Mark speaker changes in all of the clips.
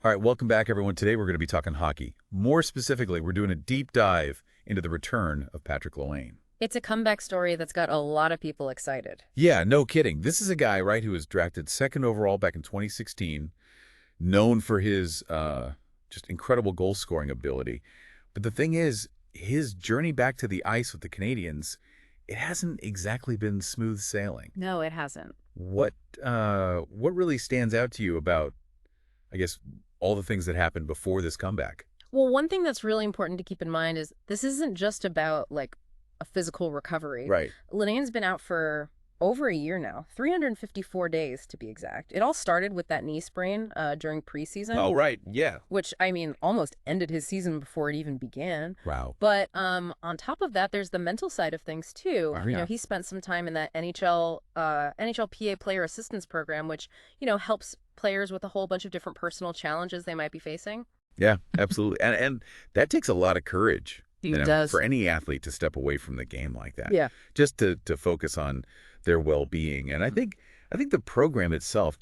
Speaker 1: All right, welcome back, everyone. Today we're going to be talking hockey. More specifically, we're doing a deep dive into the return of Patrik Laine.
Speaker 2: It's a comeback story that's got a lot of people excited.
Speaker 1: Yeah, no kidding. This is a guy, right, who was drafted second overall back in 2016, known for his just incredible goal-scoring ability. But the thing is, his journey back to the ice with the Canadiens, it hasn't exactly been smooth sailing.
Speaker 2: No, it hasn't.
Speaker 1: What really stands out to you about, I guess, all the things that happened before this comeback?
Speaker 2: Well, one thing that's really important to keep in mind is this isn't just about like a physical recovery.
Speaker 1: Right.
Speaker 2: Linnean's been out for over a year now, 354 days to be exact. It all started with that knee sprain during preseason.
Speaker 1: Oh, right. Yeah.
Speaker 2: Which, I mean, almost ended his season before it even began.
Speaker 1: Wow.
Speaker 2: But on top of that, there's the mental side of things, too.
Speaker 1: Oh,
Speaker 2: You
Speaker 1: yeah.
Speaker 2: know, he spent some time in that NHL-NHLPA player assistance program, which, helps players with a whole bunch of different personal challenges they might be facing.
Speaker 1: Yeah, absolutely. And that takes a lot of courage.
Speaker 2: It does.
Speaker 1: For any athlete to step away from the game like that.
Speaker 2: Yeah.
Speaker 1: Just to focus on their well-being. And I think the program itself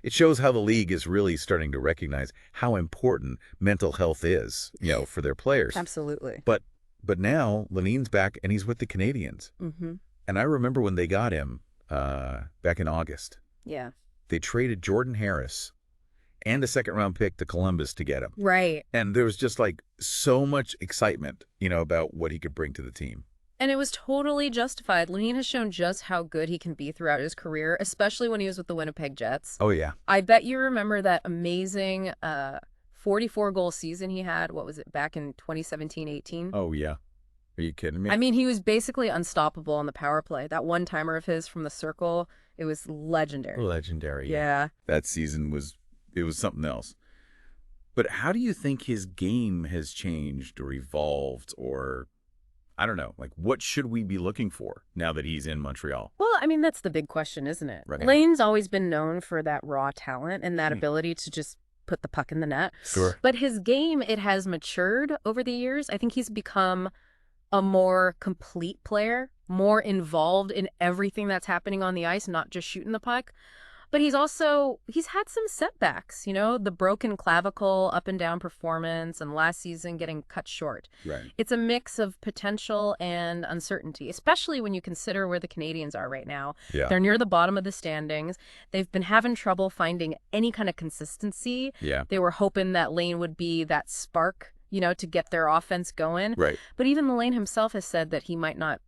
Speaker 1: it shows how the league is really starting to recognize how important mental health is, for their players.
Speaker 2: Absolutely.
Speaker 1: But now Laine's back and he's with the Canadiens.
Speaker 2: Mm-hmm.
Speaker 1: And I remember when they got him back in August.
Speaker 2: Yeah.
Speaker 1: They traded Jordan Harris and a second-round pick to Columbus to get him.
Speaker 2: Right.
Speaker 1: And there was just like so much excitement, about what he could bring to the team.
Speaker 2: And it was totally justified. Laine has shown just how good he can be throughout his career, especially when he was with the Winnipeg Jets.
Speaker 1: Oh, yeah.
Speaker 2: I bet you remember that amazing 44-goal season he had. What was it, back in 2017-18?
Speaker 1: Oh, yeah. Are you kidding me?
Speaker 2: I mean, he was basically unstoppable on the power play. That one-timer of his from the circle, it was legendary.
Speaker 1: Legendary.
Speaker 2: Yeah.
Speaker 1: That season was something else. But how do you think his game has changed or evolved or, I don't know, like what should we be looking for now that he's in Montreal?
Speaker 2: Well, I mean, that's the big question, isn't it?
Speaker 1: Right.
Speaker 2: Laine's always been known for that raw talent and that ability to just put the puck in the net.
Speaker 1: Sure.
Speaker 2: But his game, it has matured over the years. I think he's become a more complete player, more involved in everything that's happening on the ice, not just shooting the puck. But he's had some setbacks, the broken clavicle, up and down performance, and last season getting cut short.
Speaker 1: Right.
Speaker 2: It's a mix of potential and uncertainty, especially when you consider where the Canadiens are right now.
Speaker 1: Yeah.
Speaker 2: They're near the bottom of the standings. They've been having trouble finding any kind of consistency.
Speaker 1: Yeah.
Speaker 2: They were hoping that Laine would be that spark, to get their offense going.
Speaker 1: Right.
Speaker 2: But even Laine himself has said that he might not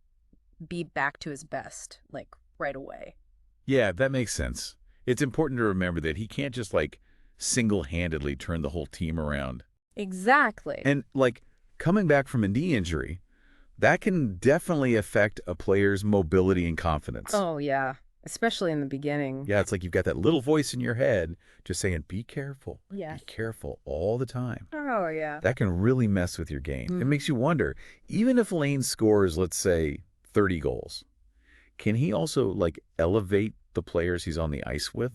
Speaker 2: be back to his best, like, right away.
Speaker 1: Yeah, that makes sense. It's important to remember that he can't just like single-handedly turn the whole team around.
Speaker 2: Exactly.
Speaker 1: And like coming back from a knee injury, that can definitely affect a player's mobility and confidence.
Speaker 2: Oh, yeah. Especially in the beginning.
Speaker 1: Yeah, it's like you've got that little voice in your head just saying, be careful.
Speaker 2: Yeah.
Speaker 1: Be careful all the time.
Speaker 2: Oh, yeah.
Speaker 1: That can really mess with your game. It makes you wonder, even if Laine scores, let's say, 30 goals, can he also like elevate the players he's on the ice with,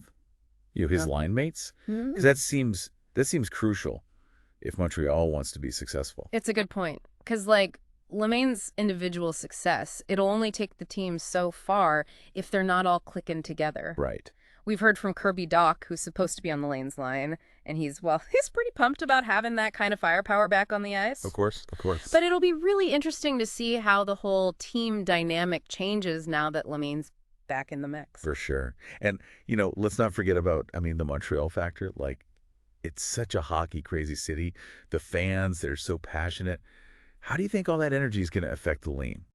Speaker 1: his line mates? Because that seems crucial if Montreal wants to be successful.
Speaker 2: It's a good point. Because, like, Lemaine's individual success, it'll only take the team so far if they're not all clicking together.
Speaker 1: Right.
Speaker 2: We've heard from Kirby Dach, who's supposed to be on the Laine's line, and he's pretty pumped about having that kind of firepower back on the ice.
Speaker 1: Of course.
Speaker 2: But it'll be really interesting to see how the whole team dynamic changes now that Lemaine's back in the mix.
Speaker 1: For sure. And, let's not forget about, the Montreal factor. Like, it's such a hockey crazy city. The fans, they're so passionate. How do you think all that energy is going to affect the Laine?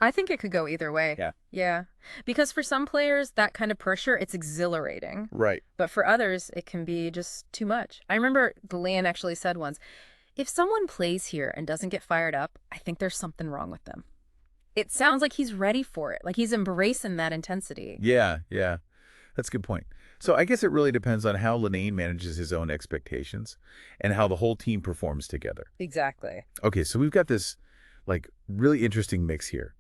Speaker 2: I think it could go either way.
Speaker 1: Yeah.
Speaker 2: Yeah. Because for some players, that kind of pressure, it's exhilarating.
Speaker 1: Right.
Speaker 2: But for others, it can be just too much. I remember Laine actually said once, if someone plays here and doesn't get fired up, I think there's something wrong with them. It sounds like he's ready for it. Like he's embracing that intensity.
Speaker 1: Yeah. That's a good point. So I guess it really depends on how Laine manages his own expectations and how the whole team performs together.
Speaker 2: Exactly.
Speaker 1: Okay, so we've got this like really interesting mix here.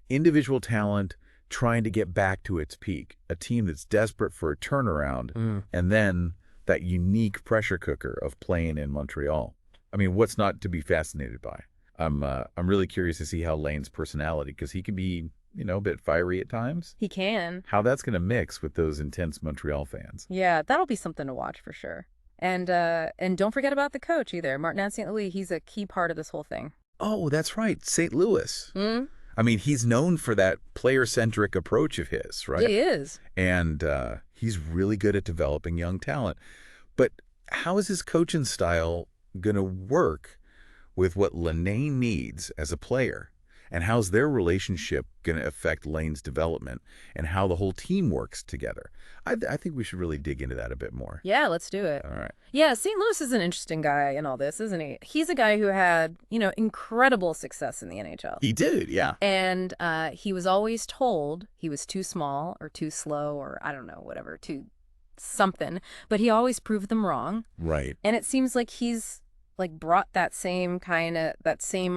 Speaker 1: Individual talent trying to get back to its peak, a team that's desperate for a turnaround, and then that unique pressure cooker of playing in Montreal. I mean, what's not to be fascinated by? I'm really curious to see how Laine's personality, because he can be, a bit fiery at times.
Speaker 2: He can.
Speaker 1: How that's going to mix with those intense Montreal fans.
Speaker 2: Yeah, that'll be something to watch for sure. And don't forget about the coach either. Martin St. Louis, he's a key part of this whole thing.
Speaker 1: Oh, that's right. St. Louis.
Speaker 2: Mm?
Speaker 1: I mean, he's known for that player-centric approach of his, right?
Speaker 2: He is.
Speaker 1: And he's really good at developing young talent. But how is his coaching style going to work with what Laine needs as a player? And how's their relationship going to affect Laine's development and how the whole team works together? I think we should really dig into that a bit more.
Speaker 2: Yeah, let's do it.
Speaker 1: All right.
Speaker 2: Yeah, St. Louis is an interesting guy in all this, isn't he? He's a guy who had, incredible success in the NHL.
Speaker 1: He did, yeah.
Speaker 2: And he was always told he was too small or too slow or I don't know, whatever, too something. But he always proved them wrong.
Speaker 1: Right.
Speaker 2: And it seems like he's brought that same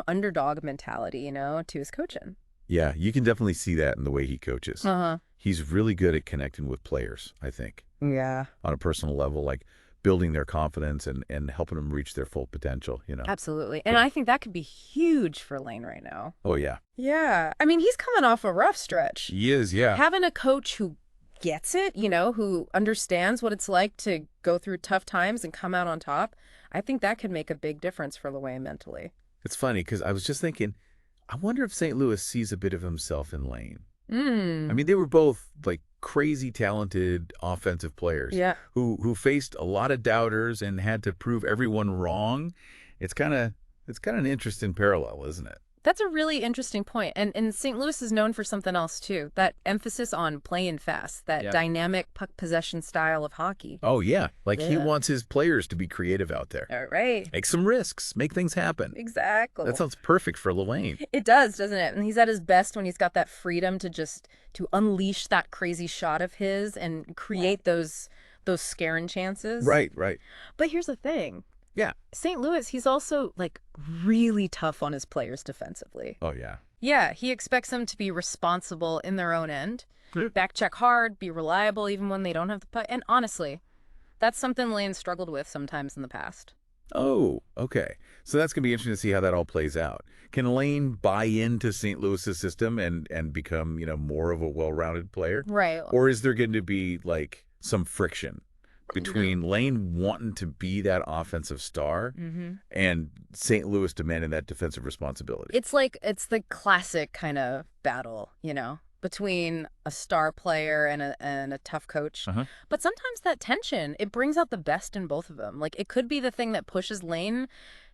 Speaker 2: underdog mentality, to his coaching.
Speaker 1: Yeah, you can definitely see that in the way he coaches.
Speaker 2: Uh-huh.
Speaker 1: He's really good at connecting with players, I think.
Speaker 2: Yeah.
Speaker 1: On a personal level, like building their confidence and helping them reach their full potential,
Speaker 2: Absolutely. And I think that could be huge for Laine right now.
Speaker 1: Oh, yeah.
Speaker 2: Yeah. I mean, he's coming off a rough stretch.
Speaker 1: He is, yeah.
Speaker 2: Having a coach who gets it, who understands what it's like to go through tough times and come out on top, I think that could make a big difference for Laine mentally.
Speaker 1: It's funny because I was just thinking, I wonder if St. Louis sees a bit of himself in Laine. I mean, they were both like crazy talented offensive players who faced a lot of doubters and had to prove everyone wrong. It's kind of an interesting parallel, isn't it?
Speaker 2: That's a really interesting point. And St. Louis is known for something else, too. That emphasis on playing fast, that dynamic puck possession style of hockey.
Speaker 1: Oh, yeah. He wants his players to be creative out there.
Speaker 2: All right.
Speaker 1: Make some risks. Make things happen.
Speaker 2: Exactly.
Speaker 1: That sounds perfect for Laine.
Speaker 2: It does, doesn't it? And he's at his best when he's got that freedom to unleash that crazy shot of his and create those scaring chances.
Speaker 1: Right.
Speaker 2: But here's the thing.
Speaker 1: Yeah.
Speaker 2: St. Louis, he's also really tough on his players defensively.
Speaker 1: Oh, yeah.
Speaker 2: Yeah, he expects them to be responsible in their own end, back check hard, be reliable even when they don't have the puck. And honestly, that's something Laine struggled with sometimes in the past.
Speaker 1: Oh, okay. So that's going to be interesting to see how that all plays out. Can Laine buy into St. Louis's system and become, more of a well-rounded player?
Speaker 2: Right.
Speaker 1: Or is there going to be some friction between Laine wanting to be that offensive star and St. Louis demanding that defensive responsibility?
Speaker 2: It's the classic kind of battle, between a star player and a tough coach. But sometimes that tension, it brings out the best in both of them. It could be the thing that pushes Laine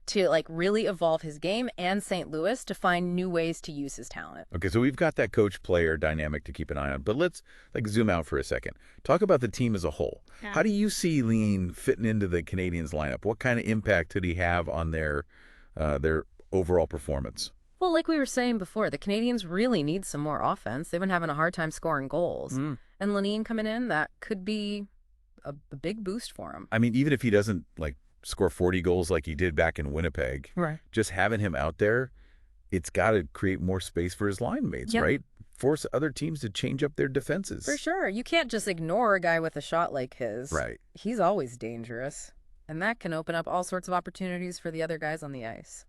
Speaker 2: to really evolve his game and St. Louis to find new ways to use his talent.
Speaker 1: Okay, so we've got that coach-player dynamic to keep an eye on, but let's zoom out for a second. Talk about the team as a whole. Yeah. How do you see Laine fitting into the Canadiens lineup? What kind of impact could he have on their overall performance?
Speaker 2: Well, like we were saying before, the Canadiens really need some more offense. They've been having a hard time scoring goals. And Laine coming in, that could be a big boost for him.
Speaker 1: I mean, even if he doesn't score 40 goals like he did back in Winnipeg,
Speaker 2: right?
Speaker 1: Just having him out there, it's got to create more space for his line mates, right? Force other teams to change up their defenses.
Speaker 2: For sure. You can't just ignore a guy with a shot like his.
Speaker 1: Right.
Speaker 2: He's always dangerous. And that can open up all sorts of opportunities for the other guys on the ice.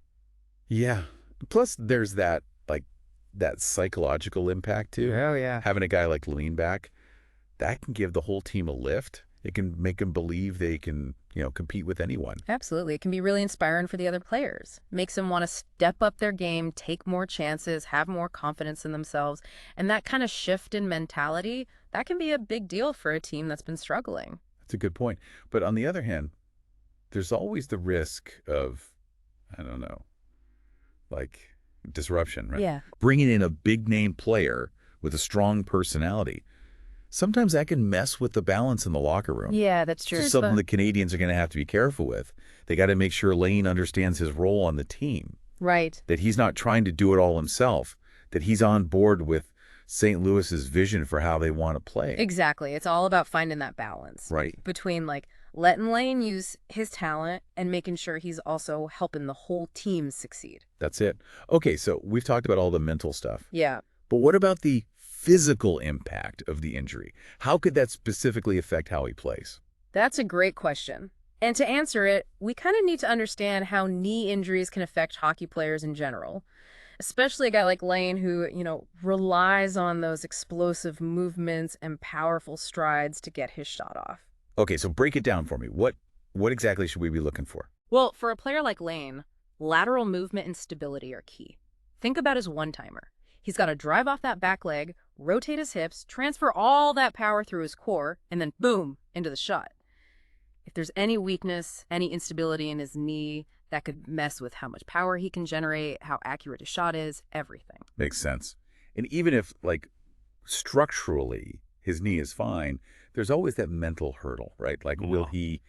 Speaker 1: Yeah. Plus, there's that psychological impact, too.
Speaker 2: Oh, yeah.
Speaker 1: Having a guy like Laine back, that can give the whole team a lift. It can make them believe they can, compete with anyone.
Speaker 2: Absolutely. It can be really inspiring for the other players. Makes them want to step up their game, take more chances, have more confidence in themselves. And that kind of shift in mentality, that can be a big deal for a team that's been struggling.
Speaker 1: That's a good point. But on the other hand, there's always the risk of, I don't know, disruption, right?
Speaker 2: Yeah.
Speaker 1: Bringing in a big-name player with a strong personality. Sometimes that can mess with the balance in the locker room.
Speaker 2: Yeah, that's true.
Speaker 1: So something the Canadiens are going to have to be careful with. They got to make sure Laine understands his role on the team.
Speaker 2: Right.
Speaker 1: That he's not trying to do it all himself. That he's on board with St. Louis's vision for how they want to play.
Speaker 2: Exactly. It's all about finding that balance.
Speaker 1: Right.
Speaker 2: Between letting Laine use his talent and making sure he's also helping the whole team succeed.
Speaker 1: That's it. Okay, so we've talked about all the mental stuff.
Speaker 2: Yeah.
Speaker 1: But what about the physical impact of the injury? How could that specifically affect how he plays?
Speaker 2: That's a great question. And to answer it, we kind of need to understand how knee injuries can affect hockey players in general, especially a guy like Laine who, relies on those explosive movements and powerful strides to get his shot off.
Speaker 1: Okay, so break it down for me. What What exactly should we be looking for?
Speaker 2: Well, for a player like Laine, lateral movement and stability are key. Think about his one-timer. He's got to drive off that back leg, rotate his hips, transfer all that power through his core, and then boom, into the shot. If there's any weakness, any instability in his knee, that could mess with how much power he can generate, how accurate his shot is, everything.
Speaker 1: Makes sense. And even if, like, structurally his knee is fine, there's always that mental hurdle, right? Like, will he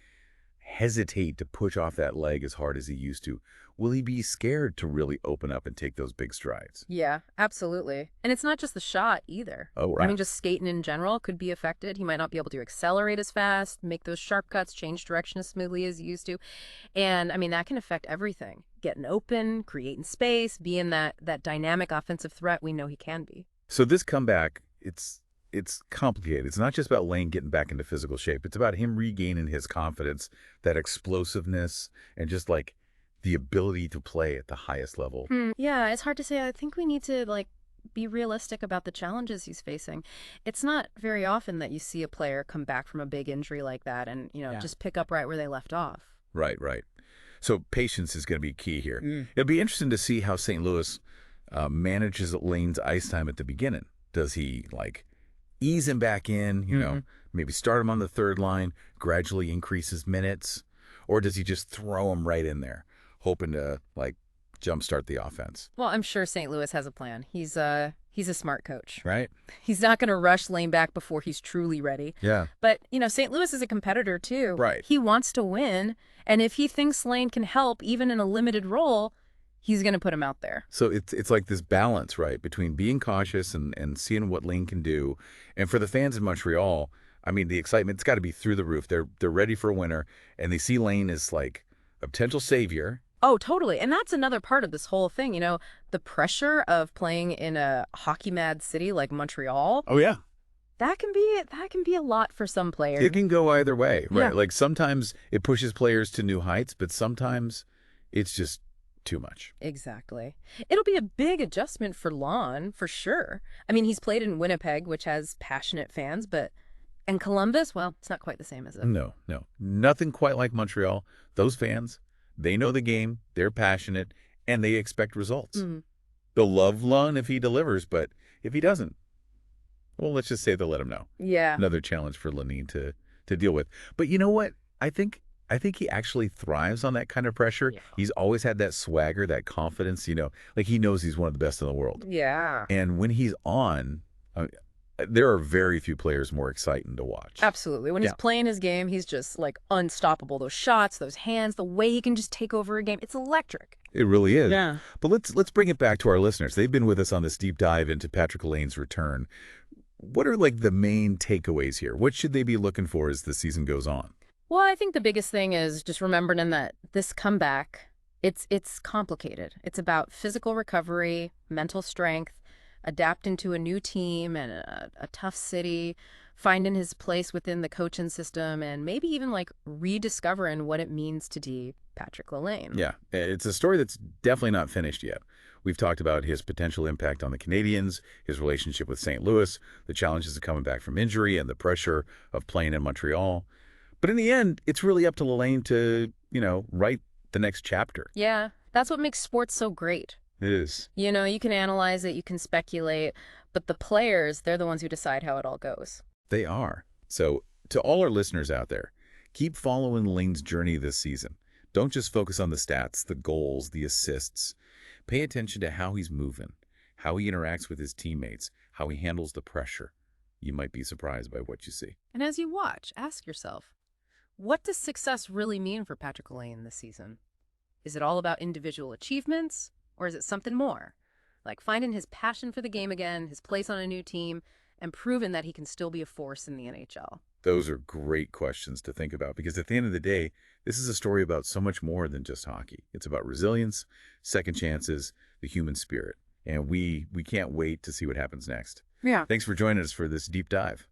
Speaker 1: hesitate to push off that leg as hard as he used to? Will he be scared to really open up and take those big strides?
Speaker 2: Yeah, absolutely. And it's not just the shot either.
Speaker 1: Oh, right.
Speaker 2: I mean, just skating in general could be affected. He might not be able to accelerate as fast, make those sharp cuts, change direction as smoothly as he used to. And I mean, that can affect everything. Getting open, creating space, being that dynamic offensive threat we know he can be.
Speaker 1: So this comeback, it's complicated. It's not just about Laine getting back into physical shape. It's about him regaining his confidence, that explosiveness, and just like the ability to play at the highest level.
Speaker 2: Yeah, it's hard to say. I think we need to be realistic about the challenges he's facing. It's not very often that you see a player come back from a big injury like that and, just pick up right where they left off.
Speaker 1: Right. So patience is going to be key here. It'll be interesting to see how St. Louis manages Laine's ice time at the beginning. Does he ease him back in, maybe start him on the third line, gradually increase his minutes, or does he just throw him right in there, hoping to jumpstart the offense?
Speaker 2: Well, I'm sure St. Louis has a plan. He's a smart coach.
Speaker 1: Right.
Speaker 2: He's not going to rush Laine back before he's truly ready.
Speaker 1: Yeah.
Speaker 2: But, St. Louis is a competitor too.
Speaker 1: Right.
Speaker 2: He wants to win, and if he thinks Laine can help even in a limited role, he's going to put him out there.
Speaker 1: So it's like this balance, right, between being cautious and seeing what Laine can do. And for the fans in Montreal, I mean, the excitement's got to be through the roof. They're ready for a winner, and they see Laine as like a potential savior.
Speaker 2: Oh, totally. And that's another part of this whole thing, the pressure of playing in a hockey-mad city like Montreal.
Speaker 1: Oh, yeah.
Speaker 2: That can be a lot for some players.
Speaker 1: It can go either way, right?
Speaker 2: Yeah.
Speaker 1: Like sometimes it pushes players to new heights, but sometimes it's just too much.
Speaker 2: Exactly. It'll be a big adjustment for Laine, for sure. I mean, he's played in Winnipeg, which has passionate fans, but in Columbus, well, it's not quite the same, is it?
Speaker 1: No. Nothing quite like Montreal. Those fans, they know the game, they're passionate, and they expect results. They'll love Laine if he delivers, but if he doesn't, well, let's just say they'll let him know.
Speaker 2: Yeah.
Speaker 1: Another challenge for Laine to deal with. But you know what? I think he actually thrives on that kind of pressure.
Speaker 2: Yeah.
Speaker 1: He's always had that swagger, that confidence, like he knows he's one of the best in the world.
Speaker 2: Yeah.
Speaker 1: And when he's on, there are very few players more exciting to watch.
Speaker 2: Absolutely. When he's playing his game, he's just unstoppable. Those shots, those hands, the way he can just take over a game. It's electric.
Speaker 1: It really is.
Speaker 2: Yeah.
Speaker 1: But let's bring it back to our listeners. They've been with us on this deep dive into Patrik Laine's return. What are the main takeaways here? What should they be looking for as the season goes on?
Speaker 2: Well, I think the biggest thing is just remembering that this comeback, it's complicated. It's about physical recovery, mental strength, adapting to a new team and a tough city, finding his place within the coaching system, and maybe even rediscovering what it means to be Patrik Laine.
Speaker 1: Yeah, it's a story that's definitely not finished yet. We've talked about his potential impact on the Canadiens, his relationship with St. Louis, the challenges of coming back from injury, and the pressure of playing in Montreal. But in the end, it's really up to Laine to, write the next chapter.
Speaker 2: Yeah, that's what makes sports so great.
Speaker 1: It is.
Speaker 2: You can analyze it, you can speculate, but the players, they're the ones who decide how it all goes.
Speaker 1: They are. So to all our listeners out there, keep following Laine's journey this season. Don't just focus on the stats, the goals, the assists. Pay attention to how he's moving, how he interacts with his teammates, how he handles the pressure. You might be surprised by what you see.
Speaker 2: And as you watch, ask yourself, what does success really mean for Patrik Laine this season? Is it all about individual achievements, or is it something more? Like finding his passion for the game again, his place on a new team, and proving that he can still be a force in the NHL?
Speaker 1: Those are great questions to think about because at the end of the day, this is a story about so much more than just hockey. It's about resilience, second chances, the human spirit. And we can't wait to see what happens next.
Speaker 2: Yeah.
Speaker 1: Thanks for joining us for this deep dive.